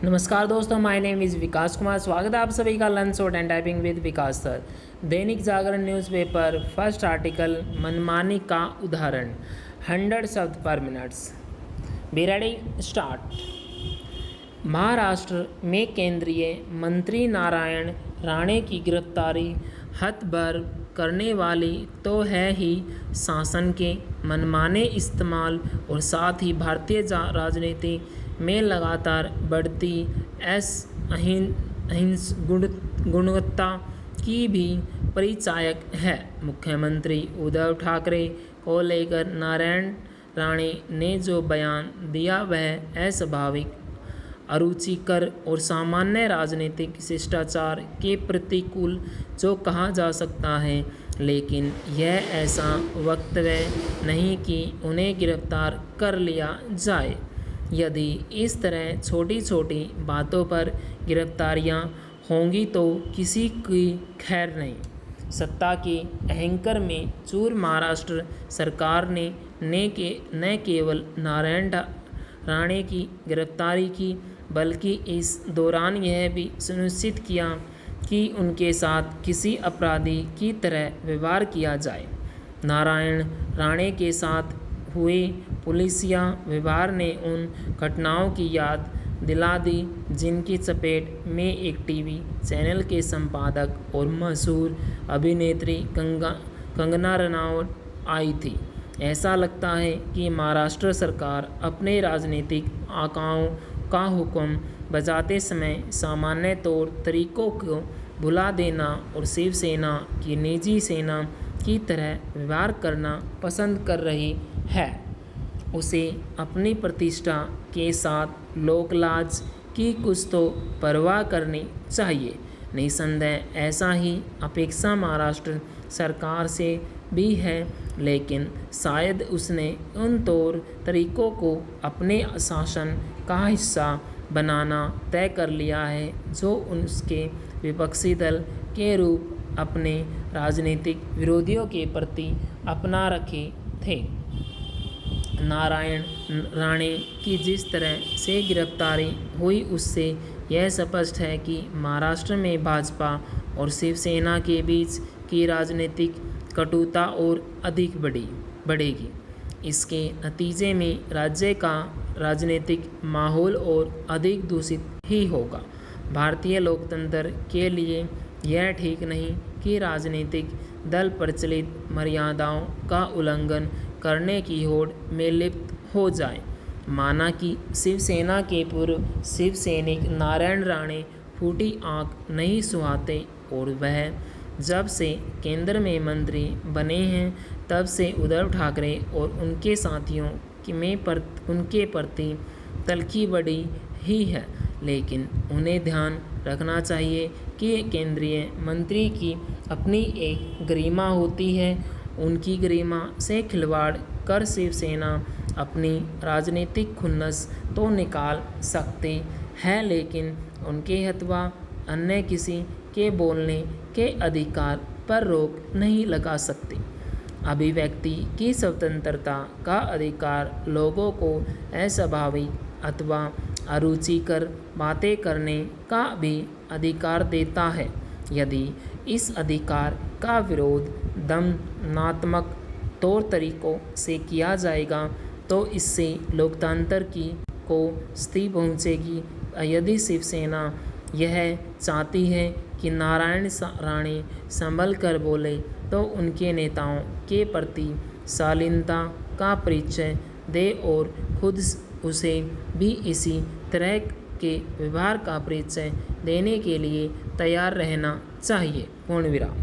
नमस्कार दोस्तों, my name is विकास कुमार। स्वागत है आप सभी का learn short and typing with Vikas sir. Dainik Jagran newspaper first article, मनमानी का उदाहरण, 100 शब्द पर minutes. Be ready, start. Maharashtra में केंद्रीय मंत्री नारायण राणे की गिरफ्तारी हतबर्ब करने वाली तो है ही, शासन के मनमाने इस्तेमाल और साथ ही भारतीय राजनीति में लगातार बढ़ती अहिंस गुणवत्ता की भी परिचायक है। मुख्यमंत्री उद्धव ठाकरे को लेकर नारायण राणे ने जो बयान दिया वह अस्वाभाविक, अरुचिकर और सामान्य राजनीतिक शिष्टाचार के प्रतिकूल जो कहा जा सकता है, लेकिन यह ऐसा वक्तव्य नहीं कि उन्हें गिरफ्तार कर लिया जाए। यदि इस तरह छोटी छोटी बातों पर गिरफ्तारियां होंगी तो किसी की खैर नहीं। सत्ता के अहंकार में चूर महाराष्ट्र सरकार ने न केवल नारायण राणे की गिरफ्तारी की, बल्कि इस दौरान यह भी सुनिश्चित किया कि उनके साथ किसी अपराधी की तरह व्यवहार किया जाए। नारायण राणे के साथ हुए पुलिसिया व्यवहार ने उन घटनाओं की याद दिला दी जिनकी चपेट में एक टीवी चैनल के संपादक और मशहूर अभिनेत्री कंगना रनौत आई थी। ऐसा लगता है कि महाराष्ट्र सरकार अपने राजनीतिक आकाओं का हुक्म बजाते समय सामान्य तौर तरीकों को भुला देना और शिवसेना की निजी सेना की तरह व्यवहार करना पसंद कर रही है। उसे अपनी प्रतिष्ठा के साथ लोकलाज की कुछ तो परवाह करनी चाहिए। निसंदेह ऐसा ही अपेक्षा महाराष्ट्र सरकार से भी है, लेकिन शायद उसने उन तौर तरीकों को अपने शासन का हिस्सा बनाना तय कर लिया है जो उसके विपक्षी दल के रूप अपने राजनीतिक विरोधियों के प्रति अपना रखे थे। नारायण राणे की जिस तरह से गिरफ्तारी हुई उससे यह स्पष्ट है कि महाराष्ट्र में भाजपा और शिवसेना के बीच की राजनीतिक कटुता और अधिक बढ़ेगी। इसके नतीजे में राज्य का राजनीतिक माहौल और अधिक दूषित ही होगा। भारतीय लोकतंत्र के लिए यह ठीक नहीं कि राजनीतिक दल प्रचलित मर्यादाओं का उल्लंघन करने की होड़ में लिप्त हो जाए। माना कि शिवसेना के पूर्व शिव सैनिक नारायण राणे फूटी आंख नहीं सुहाते और वह जब से केंद्र में मंत्री बने हैं तब से उद्धव ठाकरे और उनके साथियों उनके प्रति तल्खी बढ़ी ही है। लेकिन उन्हें ध्यान रखना चाहिए कि केंद्रीय मंत्री की अपनी एक गरिमा होती है। उनकी गरिमा से खिलवाड़ कर शिवसेना अपनी राजनीतिक खुन्नस तो निकाल सकते हैं, लेकिन उनके अथवा अन्य किसी के बोलने के अधिकार पर रोक नहीं लगा सकती। अभिव्यक्ति की स्वतंत्रता का अधिकार लोगों को अस्वाभाविक अथवा अरुचिकर बातें करने का भी अधिकार देता है। यदि इस अधिकार का विरोध दमनात्मक तौर तरीकों से किया जाएगा तो इससे लोकतंत्र को क्षति पहुंचेगी। यदि शिवसेना यह चाहती है कि नारायण राणे संभल कर बोले तो उनके नेताओं के प्रति शालीनता का परिचय दे और खुद उसे भी इसी तरह के व्यवहार का परिचय देने के लिए तैयार रहना चाहिए। पूर्ण विराम।